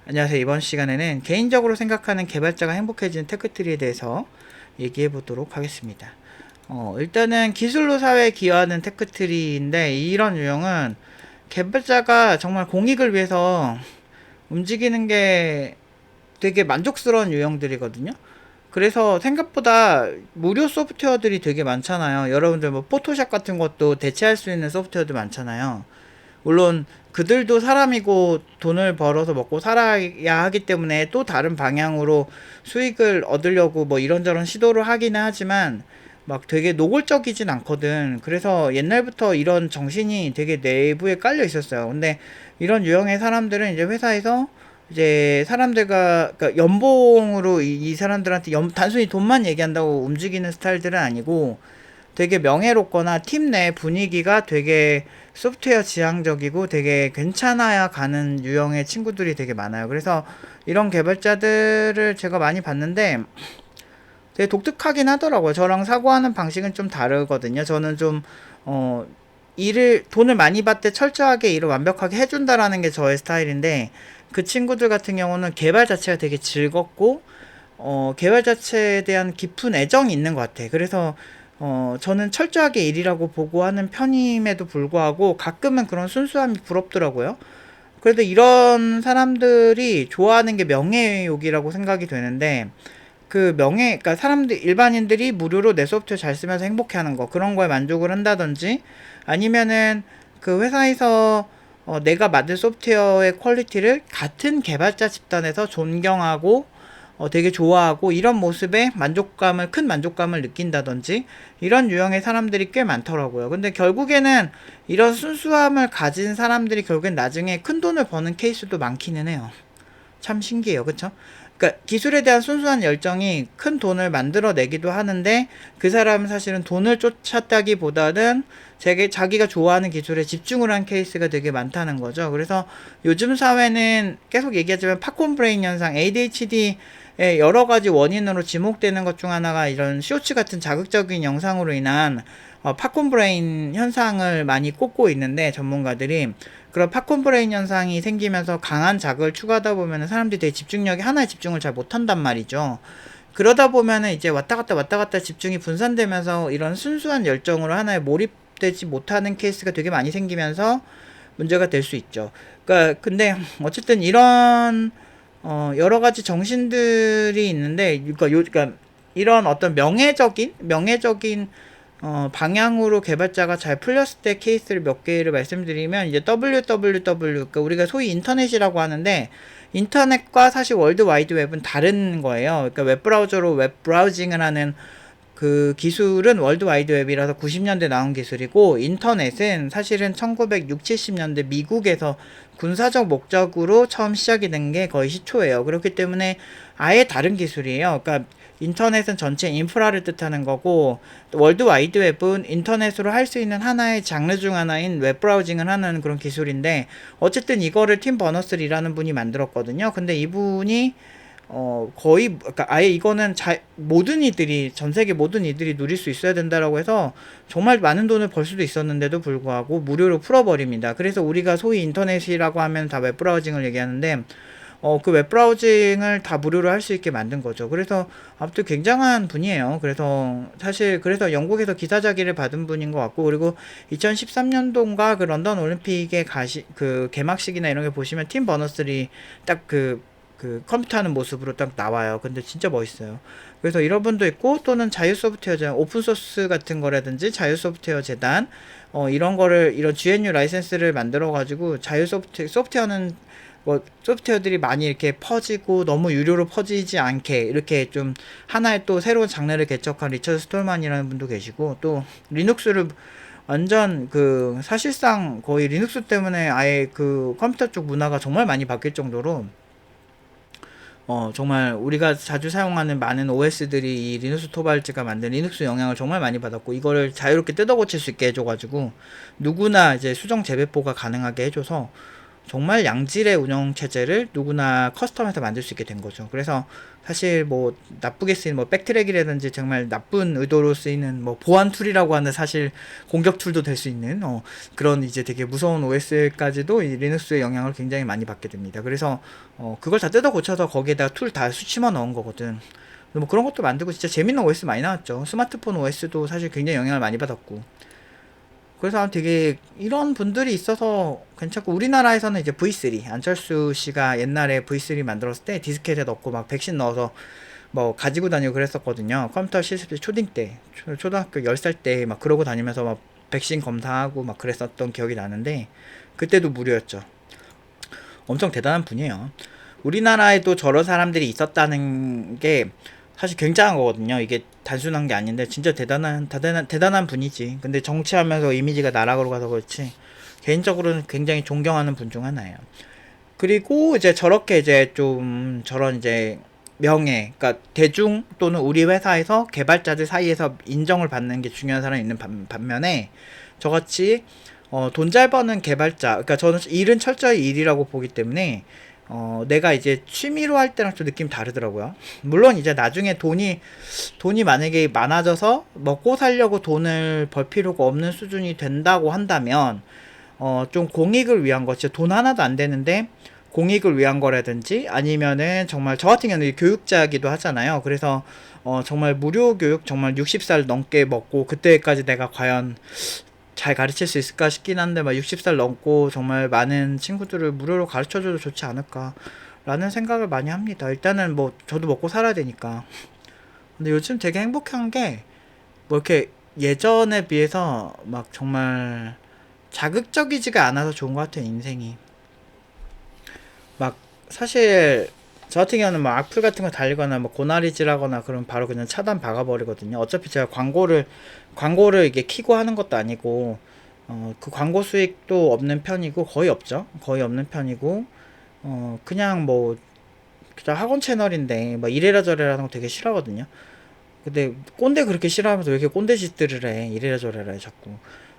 안녕하세요. 이번 시간에는 개인적으로 생각하는 개발자가 행복해지는 테크트리에 대해서 얘기해 보도록 하겠습니다. 일단은 기술로 사회에 기여하는 테크트리인데, 이런 유형은 개발자가 정말 공익을 위해서 움직이는 게 되게 만족스러운 유형들이거든요. 그래서 생각보다 무료 소프트웨어들이 되게 많잖아요. 여러분들 뭐 포토샵 같은 것도 대체할 수 있는 소프트웨어도 많잖아요. 물론 그들도 사람이고 돈을 벌어서 먹고 살아야 하기 때문에 또 다른 방향으로 수익을 얻으려고 뭐 이런저런 시도를 하기는 하지만 막 되게 노골적이진 않거든. 그래서 옛날부터 이런 정신이 되게 내부에 깔려 있었어요. 근데 이런 유형의 사람들은 이제 회사에서 이제 사람들과 그러니까 연봉으로 이 사람들한테 단순히 돈만 얘기한다고 움직이는 스타일들은 아니고 되게 명예롭거나 팀 내 분위기가 되게 소프트웨어 지향적이고 되게 괜찮아야 가는 유형의 친구들이 되게 많아요. 그래서 이런 개발자들을 제가 많이 봤는데 되게 독특하긴 하더라고요. 저랑 사고하는 방식은 좀 다르거든요. 저는 좀, 어, 돈을 많이 받되 철저하게 일을 완벽하게 해준다라는 게 저의 스타일인데, 그 친구들 같은 경우는 개발 자체가 되게 즐겁고, 개발 자체에 대한 깊은 애정이 있는 것 같아. 그래서, 저는 철저하게 일이라고 보고 하는 편임에도 불구하고 가끔은 그런 순수함이 부럽더라고요. 그래도 이런 사람들이 좋아하는 게 명예욕이라고 생각이 되는데, 그러니까 일반인들이 무료로 내 소프트웨어 잘 쓰면서 행복해하는 거, 그런 거에 만족을 한다든지, 아니면은 그 회사에서 내가 만든 소프트웨어의 퀄리티를 같은 개발자 집단에서 존경하고 되게 좋아하고 이런 모습에 큰 만족감을 느낀다든지 이런 유형의 사람들이 꽤 많더라고요. 근데 결국에는 이런 순수함을 가진 사람들이 결국엔 나중에 큰 돈을 버는 케이스도 많기는 해요. 참 신기해요. 그쵸? 그러니까 기술에 대한 순수한 열정이 큰 돈을 만들어내기도 하는데 그 사람은 사실은 돈을 쫓았다기보다는 자기가 좋아하는 기술에 집중을 한 케이스가 되게 많다는 거죠. 그래서 요즘 사회는 계속 얘기하지만 팝콘 브레인 현상, ADHD의 여러 가지 원인으로 지목되는 것 중 하나가 이런 쇼츠 같은 자극적인 영상으로 인한 팝콘 브레인 현상을 많이 꼽고 있는데 전문가들이 그런 팝콘 브레인 현상이 생기면서 강한 자극을 추가하다 보면 사람들이 되게 집중력이 하나에 집중을 잘 못한단 말이죠. 그러다 보면은 이제 왔다 갔다 집중이 분산되면서 이런 순수한 열정으로 하나에 몰입되지 못하는 케이스가 되게 많이 생기면서 문제가 될 수 있죠. 그러니까 근데 어쨌든 이런 여러 가지 정신들이 있는데 그러니까 이런 어떤 명예적인 방향으로 개발자가 잘 풀렸을 때 케이스를 몇 개를 말씀드리면 이제 그러니까 우리가 소위 인터넷이라고 하는데 인터넷과 사실 월드 와이드 웹은 다른 거예요. 그러니까 웹브라우저로 웹 브라우징을 하는 그 기술은 월드 와이드 웹이라서 90년대 나온 기술이고 인터넷은 사실은 1960, 70년대 미국에서 군사적 목적으로 처음 시작이 된 게 거의 시초예요. 그렇기 때문에 아예 다른 기술이에요. 그러니까 인터넷은 전체 인프라를 뜻하는 거고 월드 와이드 웹은 인터넷으로 할 수 있는 하나의 장르 중 하나인 웹 브라우징을 하는 그런 기술인데 어쨌든 이거를 팀 버너스리라는 분이 만들었거든요. 근데 이분이 그러니까 아예 이거는 전 세계 모든 이들이 누릴 수 있어야 된다라고 해서 정말 많은 돈을 벌 수도 있었는데도 불구하고 무료로 풀어버립니다. 그래서 우리가 소위 인터넷이라고 하면 다 웹브라우징을 얘기하는데, 그 웹브라우징을 다 무료로 할 수 있게 만든 거죠. 그래서 아무튼 굉장한 분이에요. 그래서 영국에서 기사자기를 받은 분인 것 같고, 그리고 2013년도인가 그 런던 올림픽의 그 개막식이나 이런 게 보시면 팀 버너스리 딱 그 컴퓨터 하는 모습으로 딱 나와요. 근데 진짜 멋있어요. 그래서 이런 분도 있고 또는 자유 소프트웨어 재단, 오픈 소스 같은 거라든지 자유 소프트웨어 재단 이런 GNU 라이센스를 만들어 가지고 소프트웨어는 뭐 소프트웨어들이 많이 이렇게 퍼지고 너무 유료로 퍼지지 않게 이렇게 좀 하나의 또 새로운 장르를 개척한 리처드 스톨만이라는 분도 계시고 또 리눅스를 완전 사실상 거의 리눅스 때문에 아예 그 컴퓨터 쪽 문화가 정말 많이 바뀔 정도로 정말 우리가 자주 사용하는 많은 OS들이 이 리눅스 토발즈가 만든 리눅스 영향을 정말 많이 받았고 이거를 자유롭게 뜯어 고칠 수 있게 해줘가지고 누구나 이제 수정 재배포가 가능하게 해줘서 정말 양질의 운영 체제를 누구나 커스텀해서 만들 수 있게 된 거죠. 그래서 사실 뭐 나쁘게 쓰이는 뭐 백트랙이라든지 정말 나쁜 의도로 쓰이는 뭐 보안 툴이라고 하는 사실 공격 툴도 될 수 있는 그런 이제 되게 무서운 OS까지도 이 리눅스의 영향을 굉장히 많이 받게 됩니다. 그래서 그걸 다 뜯어 고쳐서 거기에다 툴 다 수치만 넣은 거거든. 뭐 그런 것도 만들고 진짜 재밌는 OS 많이 나왔죠. 스마트폰 OS도 사실 굉장히 영향을 많이 받았고. 그래서 되게 이런 분들이 있어서 괜찮고, 우리나라에서는 이제 V3 안철수 씨가 옛날에 V3 만들었을 때 디스켓에 넣고 막 백신 넣어서 뭐 가지고 다니고 그랬었거든요. 컴퓨터 실습 초딩 때, 초등학교 10살 때 막 그러고 다니면서 막 백신 검사하고 막 그랬었던 기억이 나는데, 그때도 무료였죠. 엄청 대단한 분이에요. 우리나라에도 저런 사람들이 있었다는 게 사실 굉장한 거거든요. 이게 단순한 게 아닌데 진짜 대단한 분이지. 근데 정치하면서 이미지가 나락으로 가서 그렇지 개인적으로는 굉장히 존경하는 분 중 하나예요. 그리고 이제 저렇게 이제 좀 저런 이제 명예, 그러니까 대중 또는 우리 회사에서 개발자들 사이에서 인정을 받는 게 중요한 사람이 있는 반면에, 저같이 돈 잘 버는 개발자, 그러니까 저는 일은 철저히 일이라고 보기 때문에 내가 이제 취미로 할 때랑 좀 느낌이 다르더라고요. 물론 이제 나중에 돈이 만약에 많아져서 먹고 살려고 돈을 벌 필요가 없는 수준이 된다고 한다면, 좀 공익을 위한 거, 진짜 돈 하나도 안 되는데 공익을 위한 거라든지, 아니면은 정말 저 같은 경우는 교육자기도 하잖아요. 그래서 정말 무료 교육, 정말 60살 넘게 먹고 그때까지 내가 과연 잘 가르칠 수 있을까 싶긴 한데, 막 60살 넘고 정말 많은 친구들을 무료로 가르쳐줘도 좋지 않을까 라는 생각을 많이 합니다. 일단은 뭐 저도 먹고 살아야 되니까. 근데 요즘 되게 행복한 게 뭐 이렇게 예전에 비해서 막 정말 자극적이지가 않아서 좋은 것 같아요, 인생이. 막 사실 저 같은 경우는 뭐 악플 같은 거 달리거나 뭐 고나리질하거나 그러면 바로 그냥 차단 박아버리거든요. 어차피 제가 광고를 이게 키고 하는 것도 아니고, 그 광고 수익도 없는 편이고, 거의 없죠. 거의 없는 편이고, 그냥 뭐 그냥 학원 채널인데 막 이래라 저래라 하는 거 되게 싫어하거든요. 근데 꼰대 그렇게 싫어하면서 왜 이렇게 꼰대 짓들을 해, 이래라 저래라 해 자꾸.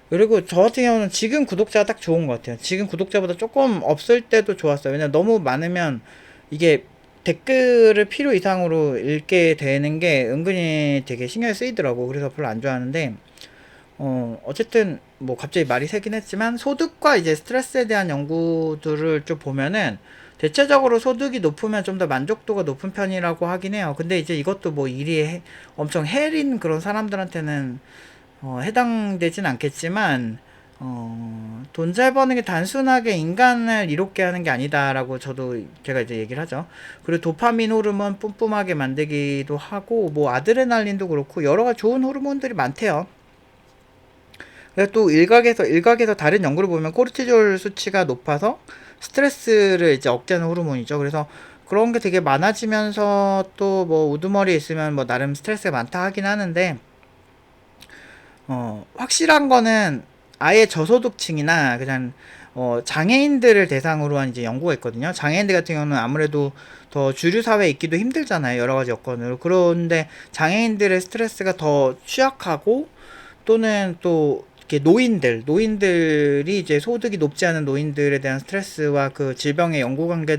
그리고 저 같은 경우는 지금 구독자가 딱 좋은 것 같아요. 지금 구독자보다 조금 없을 때도 좋았어요. 왜냐면 너무 많으면 이게 댓글을 필요 이상으로 읽게 되는 게 은근히 되게 신경이 쓰이더라고. 그래서 별로 안 좋아하는데, 어쨌든 뭐 갑자기 말이 새긴 했지만, 소득과 이제 스트레스에 대한 연구들을 좀 보면은 대체적으로 소득이 높으면 좀 더 만족도가 높은 편이라고 하긴 해요. 근데 이제 이것도 뭐 엄청 헬인 그런 사람들한테는 해당되진 않겠지만, 돈 잘 버는 게 단순하게 인간을 이롭게 하는 게 아니다라고 제가 이제 얘기를 하죠. 그리고 도파민 호르몬 뿜뿜하게 만들기도 하고, 뭐 아드레날린도 그렇고 여러 가지 좋은 호르몬들이 많대요. 그래서 또 일각에서 다른 연구를 보면 코르티졸 수치가 높아서 스트레스를 이제 억제하는 호르몬이죠. 그래서 그런 게 되게 많아지면서 또 뭐 우두머리에 있으면 뭐 나름 스트레스가 많다 하긴 하는데, 확실한 거는 아예 저소득층이나 그냥 장애인들을 대상으로 한 이제 연구가 있거든요. 장애인들 같은 경우는 아무래도 더 주류 사회에 있기도 힘들잖아요. 여러 가지 여건으로. 그런데 장애인들의 스트레스가 더 취약하고, 또는 또 이렇게 노인들이 이제 소득이 높지 않은 노인들에 대한 스트레스와 그 질병의 연구 관계에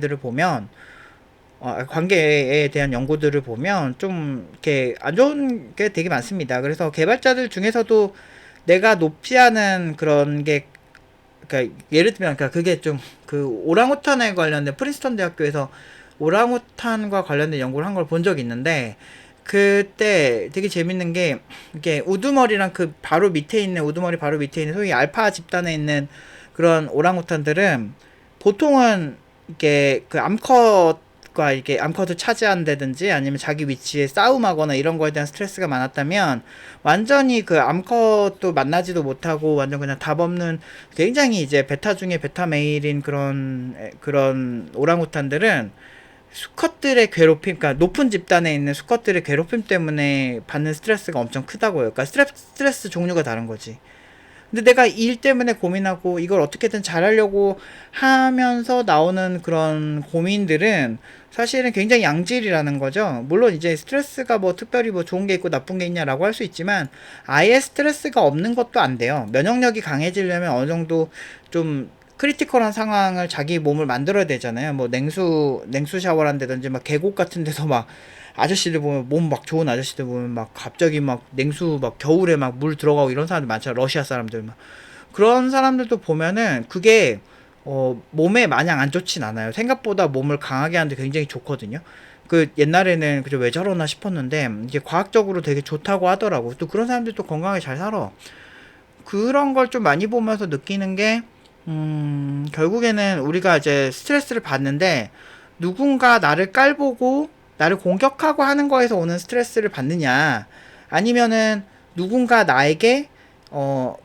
대한 연구들을 보면 좀 이렇게 안 좋은 게 되게 많습니다. 그래서 개발자들 중에서도 내가 높지 않은 그런 게, 그러니까 예를 들면, 그러니까 그게 좀 그 오랑우탄에 관련된 프린스턴 대학교에서 오랑우탄과 관련된 연구를 한 걸 본 적이 있는데, 그때 되게 재밌는 게, 이게 우두머리랑 그 바로 밑에 있는, 우두머리 바로 밑에 있는 소위 알파 집단에 있는 그런 오랑우탄들은 보통은 이게 그 암컷과 이렇게 암컷을 차지한다든지 아니면 자기 위치에 싸움하거나 이런 거에 대한 스트레스가 많았다면, 완전히 그 암컷도 만나지도 못하고 완전 그냥 답 없는 굉장히 이제 베타 중에 베타 메일인 그런 오랑우탄들은 수컷들의 괴롭힘, 그러니까 높은 집단에 있는 수컷들의 괴롭힘 때문에 받는 스트레스가 엄청 크다고요. 그러니까 스트레스 종류가 다른 거지. 근데 내가 일 때문에 고민하고 이걸 어떻게든 잘하려고 하면서 나오는 그런 고민들은 사실은 굉장히 양질이라는 거죠. 물론 이제 스트레스가 뭐 특별히 뭐 좋은 게 있고 나쁜 게 있냐라고 할 수 있지만, 아예 스트레스가 없는 것도 안 돼요. 면역력이 강해지려면 어느 정도 좀 크리티컬한 상황을 자기 몸을 만들어야 되잖아요. 뭐 냉수 샤워를 한다든지 막 계곡 같은 데서 막 아저씨들 보면 몸 막 좋은 아저씨들 보면 막 갑자기 막 냉수 막 겨울에 막 물 들어가고 이런 사람들 많잖아요. 러시아 사람들 막 그런 사람들도 보면은 그게 몸에 마냥 안 좋진 않아요. 생각보다 몸을 강하게 하는데 굉장히 좋거든요. 그 옛날에는 그저 왜 저러나 싶었는데 이게 과학적으로 되게 좋다고 하더라고. 또 그런 사람들도 건강하게 잘 살아. 그런 걸 좀 많이 보면서 느끼는 게 결국에는 우리가 이제 스트레스를 받는데 누군가 나를 깔보고 나를 공격하고 하는 거에서 오는 스트레스를 받느냐 아니면은 누군가 나에게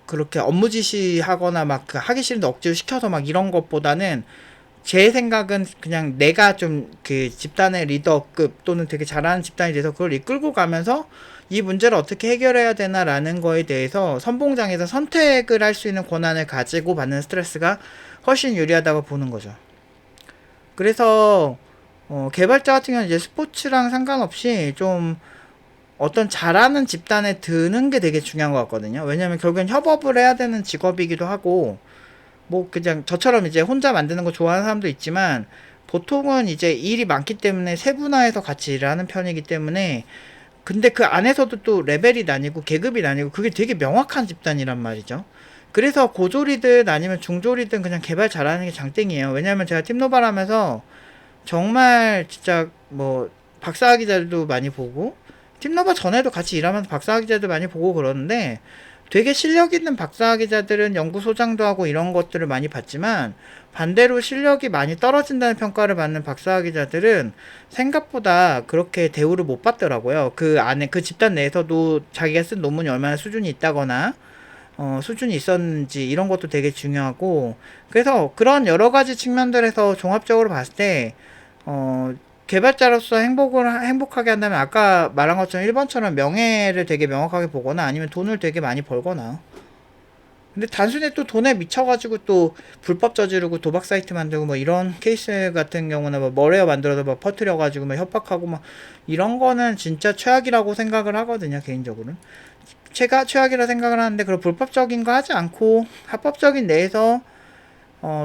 그렇게 업무 지시하거나 막 그 하기 싫은데 억지로 시켜서 막 이런 것보다는 제 생각은 그냥 내가 좀 그 집단의 리더급 또는 되게 잘하는 집단이 돼서 그걸 이끌고 가면서 이 문제를 어떻게 해결해야 되나라는 거에 대해서 선봉장에서 선택을 할 수 있는 권한을 가지고 받는 스트레스가 훨씬 유리하다고 보는 거죠. 그래서 개발자 같은 경우는 이제 스포츠랑 상관없이 좀 어떤 잘하는 집단에 드는 게 되게 중요한 것 같거든요. 왜냐면 결국엔 협업을 해야 되는 직업이기도 하고 뭐 그냥 저처럼 이제 혼자 만드는 거 좋아하는 사람도 있지만 보통은 이제 일이 많기 때문에 세분화해서 같이 일을 하는 편이기 때문에 근데 그 안에서도 또 레벨이 나뉘고 계급이 나뉘고 그게 되게 명확한 집단이란 말이죠. 그래서 고졸이든 아니면 중졸이든 그냥 개발 잘하는 게 장땡이에요. 왜냐면 제가 팀노발 하면서 정말 진짜 뭐 박사학위자들도 많이 보고 팀노바 전에도 같이 일하면서 박사학위자들 많이 보고 그러는데 되게 실력 있는 박사학위자들은 연구소장도 하고 이런 것들을 많이 받지만 반대로 실력이 많이 떨어진다는 평가를 받는 박사학위자들은 생각보다 그렇게 대우를 못 받더라고요. 그 안에 그 집단 내에서도 자기가 쓴 논문이 얼마나 수준이 있다거나 수준이 있었는지 이런 것도 되게 중요하고 그래서 그런 여러 가지 측면들에서 종합적으로 봤을 때 개발자로서 행복하게 한다면 아까 말한 것처럼 1번처럼 명예를 되게 명확하게 보거나 아니면 돈을 되게 많이 벌거나 근데 단순히 또 돈에 미쳐가지고 또 불법 저지르고 도박 사이트 만들고 뭐 이런 케이스 같은 경우는 뭐 머레어 만들어서 막 퍼뜨려가지고 막 협박하고 막 이런 거는 진짜 최악이라고 생각을 하거든요 개인적으로는 최악이라 생각을 하는데 그런 불법적인 거 하지 않고 합법적인 내에서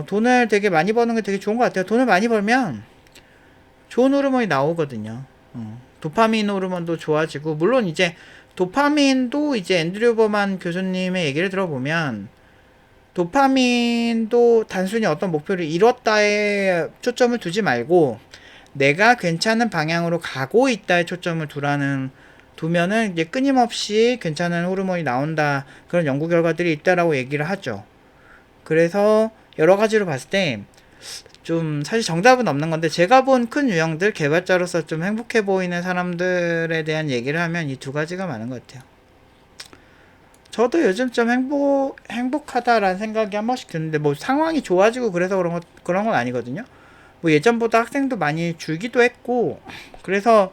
돈을 되게 많이 버는 게 되게 좋은 것 같아요. 돈을 많이 벌면 좋은 호르몬이 나오거든요. 도파민 호르몬도 좋아지고 물론 이제 도파민도 이제 앤드류 버만 교수님의 얘기를 들어보면 도파민도 단순히 어떤 목표를 이뤘다에 초점을 두지 말고 내가 괜찮은 방향으로 가고 있다에 초점을 두면은 이제 끊임없이 괜찮은 호르몬이 나온다 그런 연구 결과들이 있다라고 얘기를 하죠. 그래서 여러 가지로 봤을 때 좀 사실 정답은 없는 건데 제가 본 큰 유형들 개발자로서 좀 행복해 보이는 사람들에 대한 얘기를 하면 이 두 가지가 많은 것 같아요. 저도 요즘 좀 행복하다라는 생각이 한 번씩 드는데 뭐 상황이 좋아지고 그래서 그런 건 아니거든요. 뭐 예전보다 학생도 많이 줄기도 했고 그래서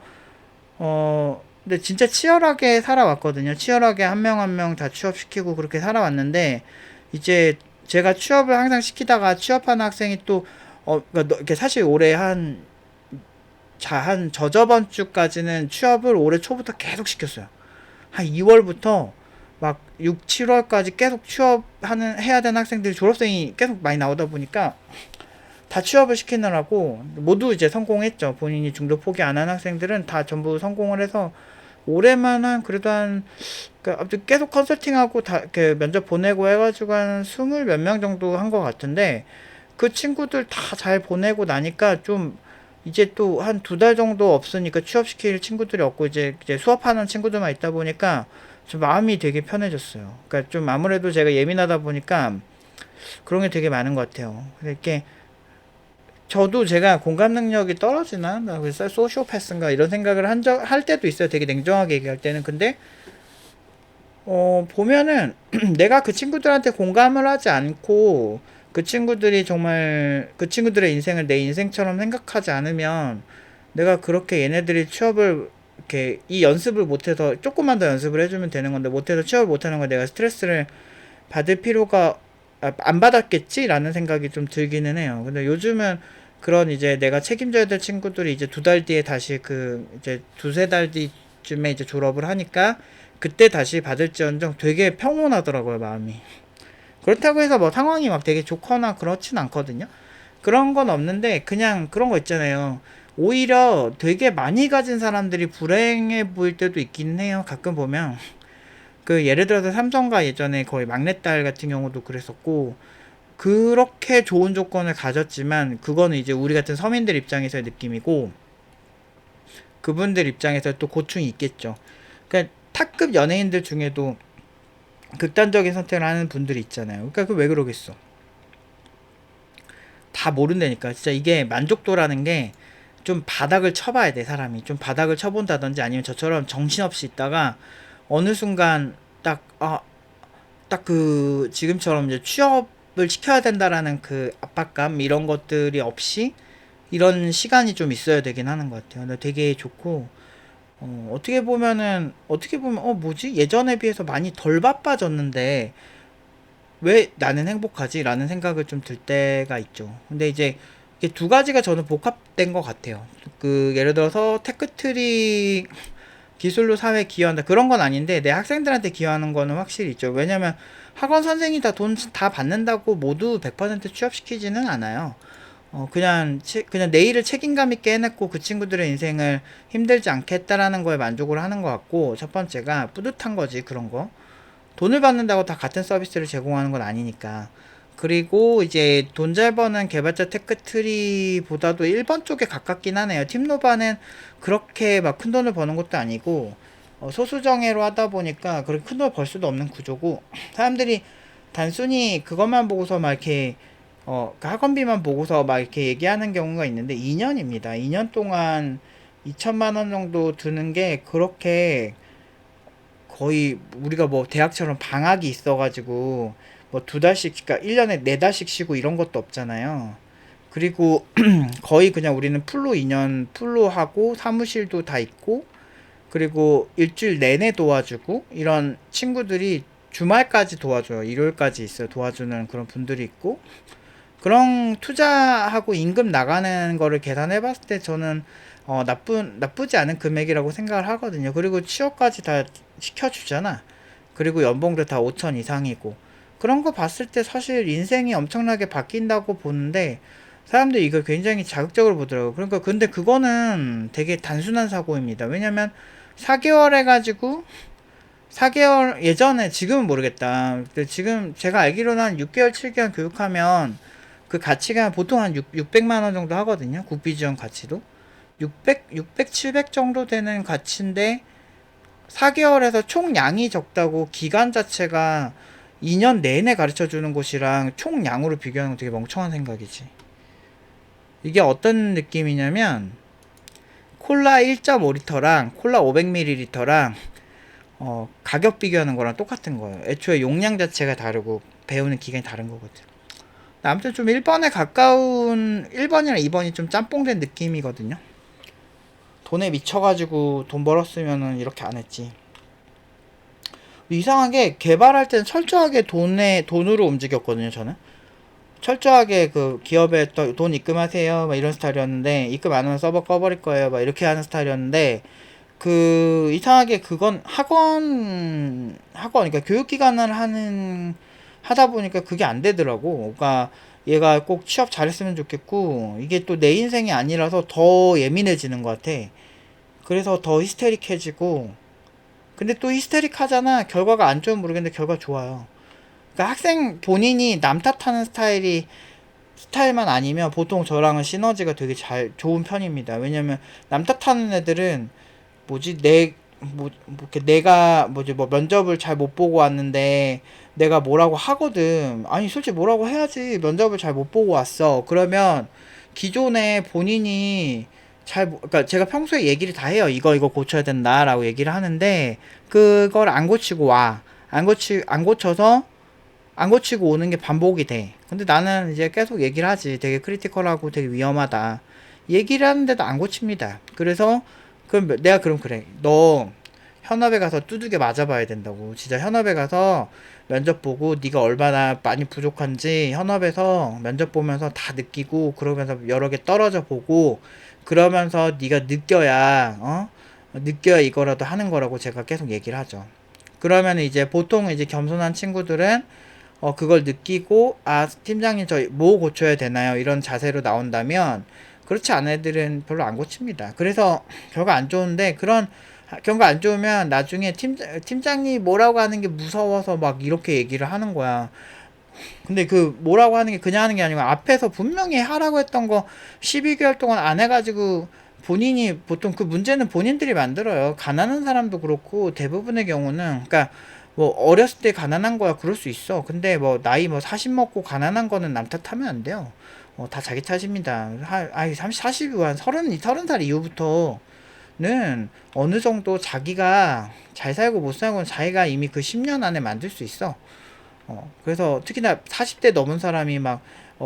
근데 진짜 치열하게 살아왔거든요. 치열하게 한 명 한 명 다 취업시키고 그렇게 살아왔는데 이제 제가 취업을 항상 시키다가 취업하는 학생이 또 그러니까 사실 올해 한 저저번 주까지는 취업을 올해 초부터 계속 시켰어요. 한 2월부터 막 6, 7월까지 계속 해야 되는 학생들이 졸업생이 계속 많이 나오다 보니까 다 취업을 시키느라고 모두 이제 성공했죠. 본인이 중도 포기 안 한 학생들은 다 전부 성공을 해서 올해만 한 그래도 그러니까 계속 컨설팅하고 다 이렇게 면접 보내고 해가지고 한 20 몇 명 정도 한 것 같은데 그 친구들 다 잘 보내고 나니까 좀 이제 또 한 2달 정도 없으니까 취업시킬 친구들이 없고 이제 수업하는 친구들만 있다 보니까 좀 마음이 되게 편해졌어요. 그러니까 좀 아무래도 제가 예민하다 보니까 그런 게 되게 많은 것 같아요. 이렇게 저도 제가 공감 능력이 떨어지나? 그래서 소시오패스인가 이런 생각을 할 때도 있어요. 되게 냉정하게 얘기할 때는. 근데 보면은 내가 그 친구들한테 공감을 하지 않고 그 친구들이 정말 그 친구들의 인생을 내 인생처럼 생각하지 않으면 내가 그렇게 얘네들이 취업을 이렇게 이 연습을 못해서 조금만 더 연습을 해주면 되는 건데 못해서 취업을 못하는 거 내가 스트레스를 받을 필요가 안 받았겠지라는 생각이 좀 들기는 해요. 근데 요즘은 그런 이제 내가 책임져야 될 친구들이 이제 2달 뒤에 다시 이제 2~3달 뒤쯤에 이제 졸업을 하니까 그때 다시 받을지언정 되게 평온하더라고요, 마음이. 그렇다고 해서 뭐 상황이 막 되게 좋거나 그렇진 않거든요. 그런 건 없는데 그냥 그런 거 있잖아요. 오히려 되게 많이 가진 사람들이 불행해 보일 때도 있긴 해요. 가끔 보면 그 예를 들어서 삼성가 예전에 거의 막내딸 같은 경우도 그랬었고, 그렇게 좋은 조건을 가졌지만 그거는 이제 우리 같은 서민들 입장에서의 느낌이고, 그분들 입장에서 또 고충이 있겠죠. 그러니까 탑급 연예인들 중에도 극단적인 선택을 하는 분들이 있잖아요. 그러니까 그 왜 그러겠어. 다 모른다니까. 진짜 이게 만족도라는 게 좀 바닥을 쳐봐야 돼, 사람이. 좀 바닥을 쳐본다든지 아니면 저처럼 정신없이 있다가 어느 순간 딱, 딱 그 지금처럼 이제 취업을 시켜야 된다라는 그 압박감 이런 것들이 없이 이런 시간이 좀 있어야 되긴 하는 것 같아요. 근데 되게 좋고, 어떻게 보면 뭐지? 예전에 비해서 많이 덜 바빠졌는데 왜 나는 행복하지? 라는 생각을 좀 들 때가 있죠. 근데 이제 이게 두 가지가 저는 복합된 것 같아요. 그 예를 들어서 테크트리 기술로 사회에 기여한다 그런 건 아닌데 내 학생들한테 기여하는 거는 확실히 있죠. 왜냐면 학원 선생이 다 돈 다 받는다고 모두 100% 취업시키지는 않아요. 그냥 내일을 책임감 있게 해냈고 그 친구들의 인생을 힘들지 않게 했다라는 거에 만족을 하는 것 같고, 첫 번째가 뿌듯한 거지. 그런 거 돈을 받는다고 다 같은 서비스를 제공하는 건 아니니까. 그리고 이제 돈 잘 버는 개발자 테크트리보다도 1번 쪽에 가깝긴 하네요. 팀노바는 그렇게 막 큰 돈을 버는 것도 아니고 소수정예로 하다 보니까 그렇게 큰 돈을 벌 수도 없는 구조고, 사람들이 단순히 그것만 보고서 막 이렇게 그 학원비만 보고서 막 이렇게 얘기하는 경우가 있는데 2년입니다. 2년 동안 2천만 원 정도 드는 게 그렇게, 거의 우리가 뭐 대학처럼 방학이 있어가지고 뭐 두 달씩, 그러니까 1년에 네 달씩 쉬고 이런 것도 없잖아요. 그리고 거의 그냥 우리는 풀로 2년 풀로 하고 사무실도 다 있고, 그리고 일주일 내내 도와주고, 이런 친구들이 주말까지 도와줘요. 일요일까지 있어요. 도와주는 그런 분들이 있고, 그런 투자하고 임금 나가는 거를 계산해 봤을 때 저는 나쁘지 않은 금액이라고 생각을 하거든요. 그리고 취업까지 다 시켜주잖아. 그리고 연봉도 다 5천 이상이고. 그런 거 봤을 때 사실 인생이 엄청나게 바뀐다고 보는데, 사람들이 이걸 굉장히 자극적으로 보더라고요. 그러니까 근데 그거는 되게 단순한 사고입니다. 왜냐면 4개월 해가지고 4개월 예전에, 지금은 모르겠다. 근데 지금 제가 알기로는 한 6개월 7개월 교육하면 그 가치가 보통 한 600만 원 정도 하거든요. 국비 지원 가치도 600 700 정도 되는 가치인데, 4개월에서 총 양이 적다고 기간 자체가 2년 내내 가르쳐 주는 곳이랑 총 양으로 비교하는 건 되게 멍청한 생각이지. 이게 어떤 느낌이냐면 콜라 1.5리터랑 콜라 500ml랑 가격 비교하는 거랑 똑같은 거예요. 애초에 용량 자체가 다르고 배우는 기간이 다른 거거든. 아무튼 좀 1번에 가까운, 1번이랑 2번이 좀 짬뽕된 느낌이거든요. 돈에 미쳐가지고 돈 벌었으면은 이렇게 안 했지. 이상하게 개발할 때는 철저하게 돈으로 움직였거든요, 저는. 철저하게 그 기업에 돈 입금하세요, 막 이런 스타일이었는데, 입금 안 하면 서버 꺼버릴 거예요, 막 이렇게 하는 스타일이었는데, 이상하게 그건 그러니까 교육기관을 하다 보니까 그게 안 되더라고. 그러니까 얘가 꼭 취업 잘했으면 좋겠고, 이게 또 내 인생이 아니라서 더 예민해지는 것 같아. 그래서 더 히스테릭해지고, 근데 또 히스테릭 하잖아. 결과가 안 좋으면 모르겠는데 결과 좋아요. 그러니까 학생 본인이 남 탓하는 스타일만 아니면 보통 저랑은 시너지가 되게 좋은 편입니다. 왜냐면 남 탓하는 애들은 뭐지, 이렇게 내가 뭐지, 뭐 면접을 잘 못 보고 왔는데 내가 뭐라고 하거든. 아니 솔직히 뭐라고 해야지. 면접을 잘 못 보고 왔어. 그러면 기존에 본인이 그러니까 제가 평소에 얘기를 다 해요. 이거 고쳐야 된다라고 얘기를 하는데 그걸 안 고치고 와. 안 고쳐서 안 고치고 오는 게 반복이 돼. 근데 나는 이제 계속 얘기를 하지. 되게 크리티컬하고 되게 위험하다. 얘기를 하는데도 안 고칩니다. 그래서 그럼 그래. 너 현업에 가서 두들겨 맞아봐야 된다고. 진짜 현업에 가서 면접 보고 네가 얼마나 많이 부족한지 현업에서 면접 보면서 다 느끼고, 그러면서 여러 개 떨어져 보고, 그러면서 네가 느껴야 이거라도 하는 거라고 제가 계속 얘기를 하죠. 그러면 이제 보통 이제 겸손한 친구들은 그걸 느끼고, 아, 팀장님, 저 뭐 고쳐야 되나요? 이런 자세로 나온다면, 그렇지 않은 애들은 별로 안 고칩니다. 그래서 결과 안 좋은데, 그런 결과 안 좋으면 나중에 팀장이 뭐라고 하는 게 무서워서 막 이렇게 얘기를 하는 거야. 근데 그 뭐라고 하는 게 그냥 하는 게 아니고, 앞에서 분명히 하라고 했던 거 12개월 동안 안 해가지고, 본인이 보통 그 문제는 본인들이 만들어요. 가난한 사람도 그렇고 대부분의 경우는, 그러니까 뭐 어렸을 때 가난한 거야, 그럴 수 있어. 근데 뭐 나이 뭐 40 먹고 가난한 거는 남 탓하면 안 돼요. 다 자기 탓입니다. 아니 30, 40, 한 30살 이후부터는 어느 정도 자기가 잘 살고 못 살고는 자기가 이미 그 10년 안에 만들 수 있어. 그래서 특히나 40대 넘은 사람이 막,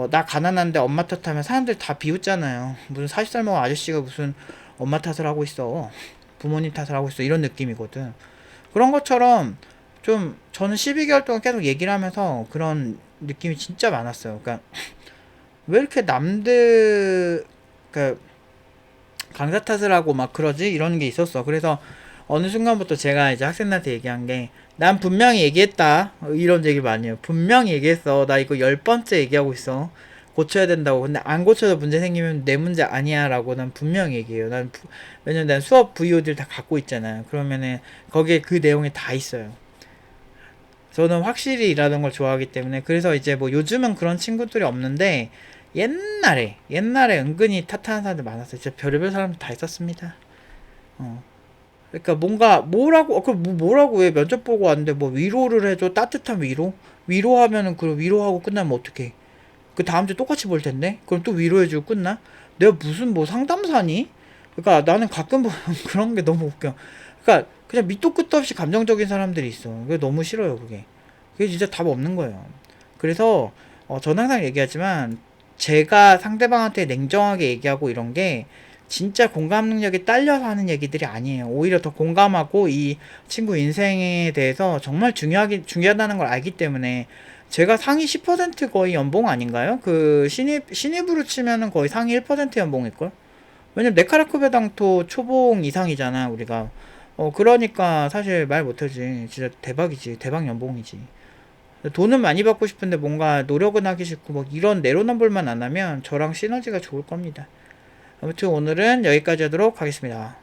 나 가난한데 엄마 탓하면 사람들 다 비웃잖아요. 무슨 40살 먹은 아저씨가 무슨 엄마 탓을 하고 있어. 부모님 탓을 하고 있어. 이런 느낌이거든. 그런 것처럼 좀 저는 12개월 동안 계속 얘기를 하면서 그런 느낌이 진짜 많았어요. 그러니까 왜 이렇게 남들, 그러니까 강사 탓을 하고 막 그러지? 이런 게 있었어. 그래서 어느 순간부터 제가 이제 학생들한테 얘기한 게, 난 분명히 얘기했다. 이런 얘기를 많이 해요. 분명히 얘기했어. 나 이거 10번째 얘기하고 있어. 고쳐야 된다고. 근데 안 고쳐서 문제 생기면 내 문제 아니야. 라고 난 분명히 얘기해요. 왜냐면 난 수업 VOD를 다 갖고 있잖아요. 그러면은 거기에 그 내용이 다 있어요. 저는 확실히 일하는 걸 좋아하기 때문에. 그래서 이제 뭐 요즘은 그런 친구들이 없는데, 옛날에 은근히 탓하는 사람들 많았어요. 진짜 별의별 사람들 다 있었습니다. 어. 그러니까 뭔가 뭐라고 뭐라고 왜 면접 보고 왔는데 뭐 위로를 해줘. 따뜻한 위로하면은 그 위로하고 끝나면 어떡해. 그 다음 주 똑같이 볼 텐데 그럼 또 위로해주고 끝나. 내가 무슨 뭐 상담사니. 그러니까 나는 가끔 보면 그런 게 너무 웃겨. 그러니까 그냥 밑도 끝도 없이 감정적인 사람들이 있어. 그게 너무 싫어요. 그게 진짜 답 없는 거예요. 그래서 저는 항상 얘기하지만, 제가 상대방한테 냉정하게 얘기하고 이런 게 진짜 공감 능력이 딸려서 하는 얘기들이 아니에요. 오히려 더 공감하고 이 친구 인생에 대해서 정말 중요하다는 걸 알기 때문에. 제가 상위 10% 거의 연봉 아닌가요? 그 신입으로 치면은 거의 상위 1% 연봉일걸? 왜냐면 네카라쿠베당토 초봉 이상이잖아, 우리가. 그러니까 사실 말 못하지. 진짜 대박이지. 대박 연봉이지. 돈은 많이 받고 싶은데 뭔가 노력은 하기 싫고 뭐 이런 내로남불만 안 하면 저랑 시너지가 좋을 겁니다. 아무튼 오늘은 여기까지 하도록 하겠습니다.